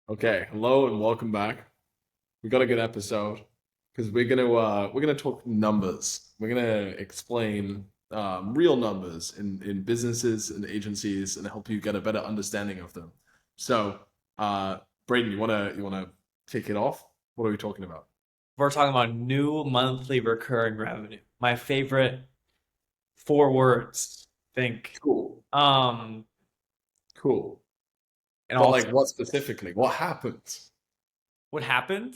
Okay, hello and welcome back. We got a good episode because we're gonna talk numbers. We're gonna explain real numbers in businesses and agencies and help you get a better understanding of them. So, uh, Brayden, you wanna kick it off? What are we talking about? We're talking about new monthly recurring revenue. My favorite four words, think. Cool, Um, cool. and But also like, what specifically? What happened? what happened?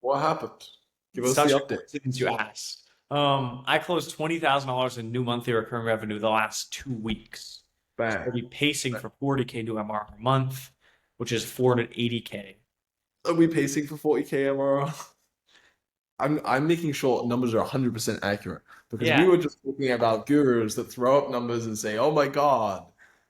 What happened? Give us the Such a update. coincidence you asked. I closed $20,000 in new monthly recurring revenue the last 2 weeks. So Bang. I'll be pacing for 40K new MRR per month, which is 480K. Are we pacing for 40K MRR? I'm making sure numbers are 100% accurate because we Yeah, were just talking about gurus that throw up numbers and say, "Oh my God,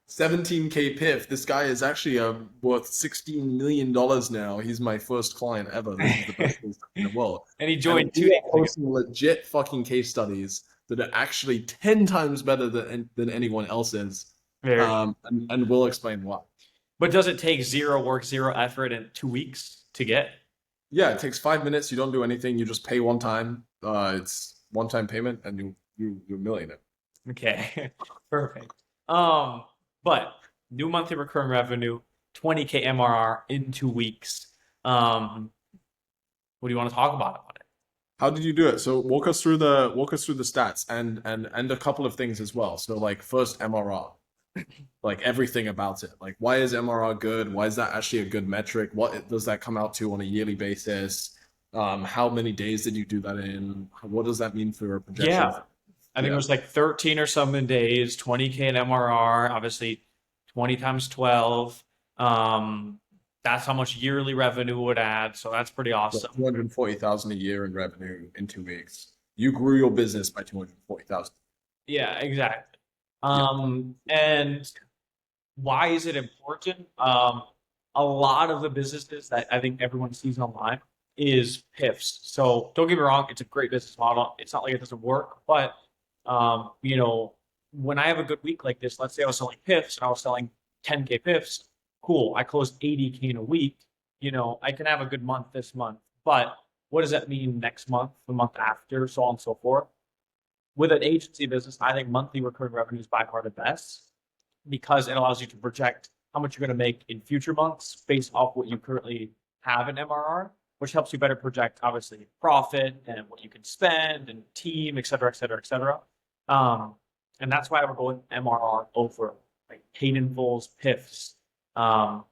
17K PIF. This guy is actually worth $16 million now. He's my first client ever. This is the best and case study in the world." he And joined two we are days ago. posting legit fucking case studies that are actually 10 times better than anyone else's. Very. And we'll explain why. But does it take zero work, zero effort in 2 weeks to get? Yeah, it takes 5 minutes. You don't do anything. You just pay one time. It's one time payment, and you're a millionaire. Okay, perfect. Um, but new monthly recurring revenue, 20K MRR in 2 weeks. Um, what do you want to talk about on it? How did you do it? So walk us through the stats and a couple of things as well. So like first MRR, like everything about it. Like why is MRR good? Why is that actually a good metric? Does that come out to on a yearly basis? How many days did you do that in? What does that mean for a projection? Yeah, I think it Yeah. was like 13 or something days, 20K in MRR, obviously 20 times 12. Um, that's how much yearly revenue would add, so that's pretty So awesome. 240,000 a year in revenue in 2 weeks. You grew your business by 240,000. Yeah, exactly. Yeah. And why is it important? A lot of the businesses that I think everyone sees online is PIFs. So don't get me wrong, it's a great business model. It's not like it doesn't work, but when I have a good week like this, let's say I was selling PIFs and I was selling 10K PIFs, cool. I closed 80K in a week. I can have a good month this month, but what does that mean next month, the month after, so on and so forth? With an agency business, I think monthly recurring revenue is by far the best because it allows you to project how much you're going to make in future months based off what you currently have in MRR, which helps you better project obviously profit and what you can spend and team, et cetera, et cetera, et cetera. Um, and that's why we're going MRR over like paid in fulls, PIFs. Um,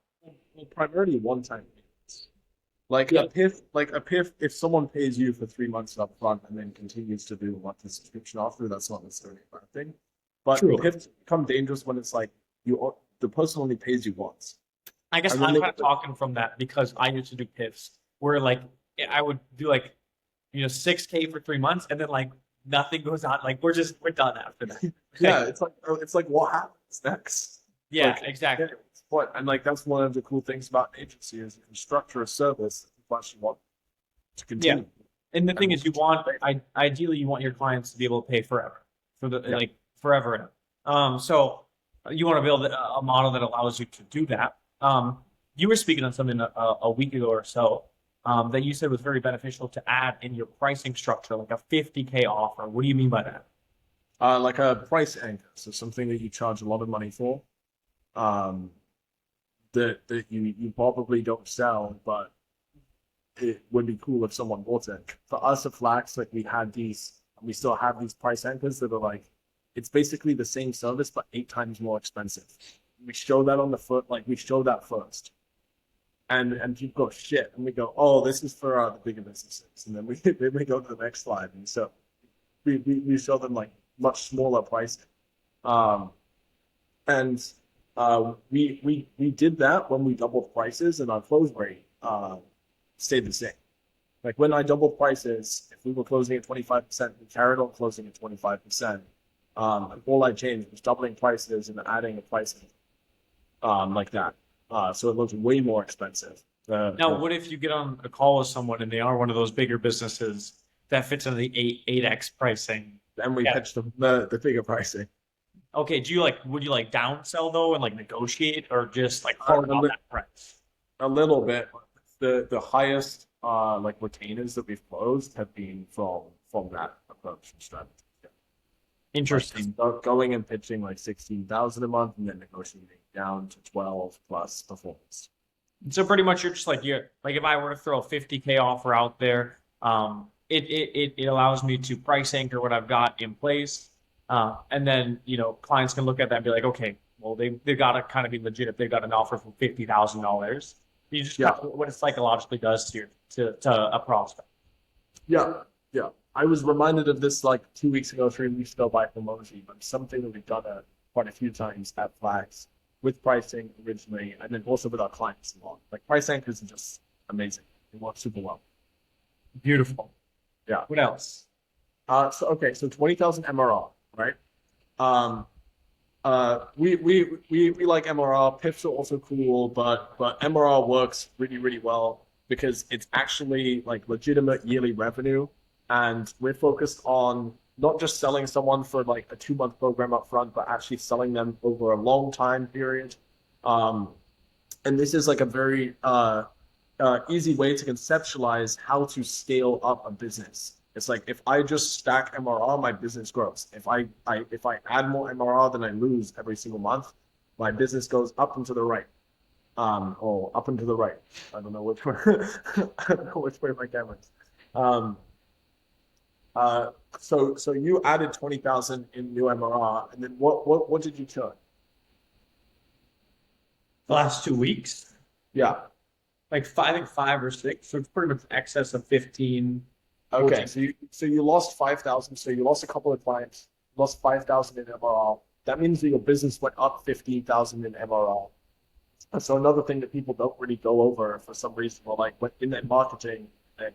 Well, primarily one-time payments. yeah, Like a PIF, if someone pays you for 3 months up front and then continues to do a monthly subscription after, that's not necessarily a bad thing. But true. PIFs become dangerous when it's like the person only pays you once. I guess And then I'm they kind of talking from that because I used to do PIFs where like I would do like 6K for 3 months and then like nothing goes on. Like we're done after that. yeah, Like, it's like what happens next? yeah, Like yeah, exactly. what and like that's one of the cool things about an agency is you can structure a service that people actually want to Yeah. continue. And the And thing is, ideally you want your clients to be able to pay forever for the yeah, like forever. So you want to build a model that allows you to do that. You were speaking on something a week ago or so that you said was very beneficial to add in your pricing structure, like a 50K offer. What do you mean by that? like a price anchor, so something that you charge a lot of money for. Um, that you probably don't sell, but it would be cool if someone bought it. For us at Flax, like we still have these price anchors that are like, it's basically the same service but 8 times more expensive. We show that on the foot, like we show that first, and people go shit, and we go, oh, this is for the bigger businesses, and then we then we go to the next slide, and so we show them like much smaller pricing. Um, and we did that when we doubled prices, and our close rate stayed the same. Like when I doubled prices, if we were closing at 25%, we carried on closing at 25%. And all I changed was doubling prices and adding a pricing like that. So it looks way more expensive. Now, what if you get on a call with someone and they are one of those bigger businesses that fits into the 8x pricing? Then we Yeah. pitched the bigger pricing. Okay, would you like downsell though and like negotiate or just like hard A, on li- that price? A little bit. The highest like retainers that we've closed have been from that approach and strategy. Yeah. Like just Interesting. going and pitching like 16,000 a month and then negotiating down to 12 plus performance. So pretty much you're just like you're like if I were to throw a 50K offer out there, it allows me to price anchor what I've got in place. And then, clients can look at that and be like, okay, well they've got to kind of be legit if they've got an offer for $50,000. You just Yeah. kind of, what it psychologically does to a prospect. Yeah. Yeah. I was reminded of this like 2 weeks ago, 3 weeks ago by Emoji, but something that we've done quite a few times at Flags with pricing originally, and then also with our clients a lot. Like price anchors are just amazing. They work super well. Beautiful. Yeah. What else? So 20,000 MRR, right? Um, we like MRR. PIFs are also cool, but MRR works really, really well because it's actually like legitimate yearly revenue, and we're focused on not just selling someone for like a 2 month program up front, but actually selling them over a long time period. Um, and this is like a very easy way to conceptualize how to scale up a business. It's like if I just stack MRR, my business grows. If I add more MRR than I lose every single month, my business goes up and to the right. Or up and to the right. I don't know which way. I don't know which way my camera is. Um, so you added 20,000 in new MRR, and then what did you churn? The last 2 weeks, Yeah. like five, I think 5 or 6. So it's pretty much excess of 15. Okay, 14. so you lost 5,000. So you lost a couple of clients, lost 5,000 in MRR. That means that your business went up 15,000 in MRR. And so another thing that people don't really go over for some reason, or like when in their marketing, and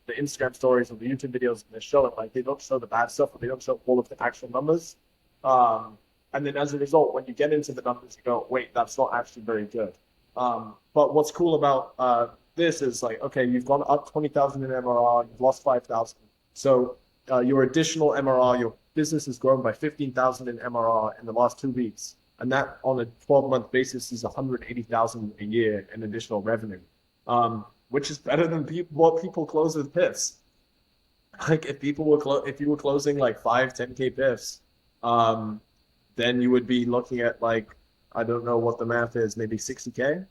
the Instagram stories or the YouTube videos, they show it like they don't show the bad stuff, or they don't show all of the actual numbers. And then as a result, when you get into the numbers, you go, wait, that's not actually very good. But what's cool about this is like, okay, you've gone up 20,000 in MRR, you've lost 5,000. So your additional MRR, your business has grown by 15,000 in MRR in the last 2 weeks. And that on a 12-month basis is 180,000 a year in additional revenue, which is better than what people close with PIFs. Like if you were closing like 5, 10K PIFs, then you would be looking at like, I don't know what the math is, maybe 60K.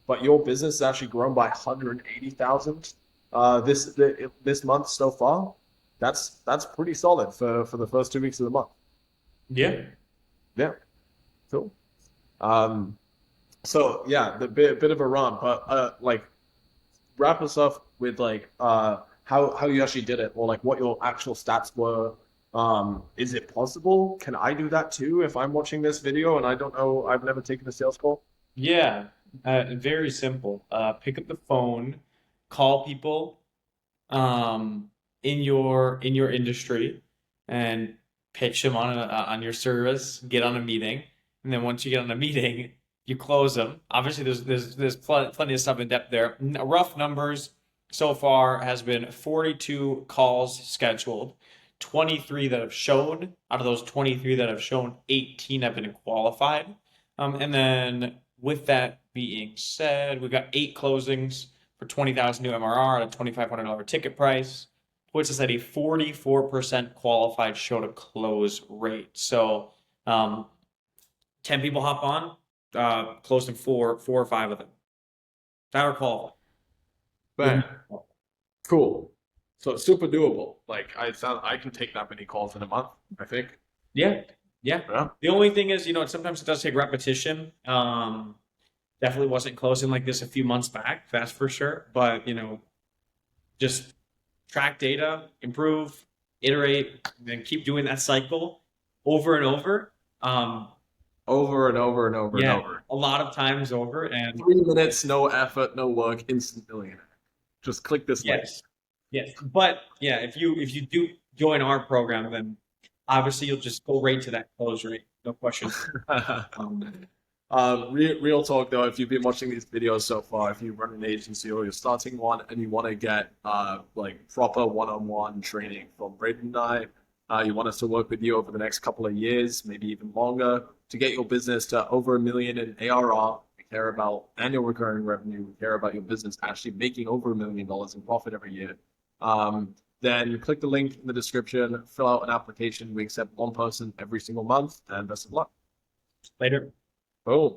But your business has actually grown by 180,000 this month so far. That's pretty solid for the first 2 weeks of the month. Yeah. Yeah, cool. So yeah, the bit of a run, but like wrap us up with like how you actually did it, or like what your actual stats were. Is it possible? Can I do that too if I'm watching this video and I don't know, I've never taken a sales call? Yeah. Very simple. Pick up the phone, call people in your industry, and pitch them on your service. Get on a meeting, and then once you get on a meeting, you close them. Obviously, there's plenty of stuff in depth there. Rough numbers so far has been 42 calls scheduled. 23 that have shown. Out of those 23 that have shown, 18 have been qualified. And then with that being said, we've got 8 closings for 20,000 new MRR at a $2,500 ticket price, puts us at a 44% qualified show to close rate. So 10 people hop on, closed in four or five of them. That are qualified. Man, cool. So it's super doable. Like I can take that many calls in a month, I think. Yeah, yeah. Yeah. The only thing is, sometimes it does take repetition. Definitely wasn't closing like this a few months back, that's for sure. But, just track data, improve, iterate, and then keep doing that cycle over and over. Over and over and over and Yeah, over. a lot of times over. And 3 minutes, no effort, no work, instant millionaire. Just click this link. yes. But yeah, if you do join our program, then obviously you'll just go right to that close rate. No question. Real talk though, if you've been watching these videos so far, if you run an agency or you're starting one and you want to get like proper one-on-one training from Brayden and I, you want us to work with you over the next couple of years, maybe even longer, to get your business to over $1 million in ARR, care about annual recurring revenue, we care about your business actually making over $1 million in profit every year, then click the link in the description, fill out an application. We accept one person every single month, and best of luck. Later. Boom.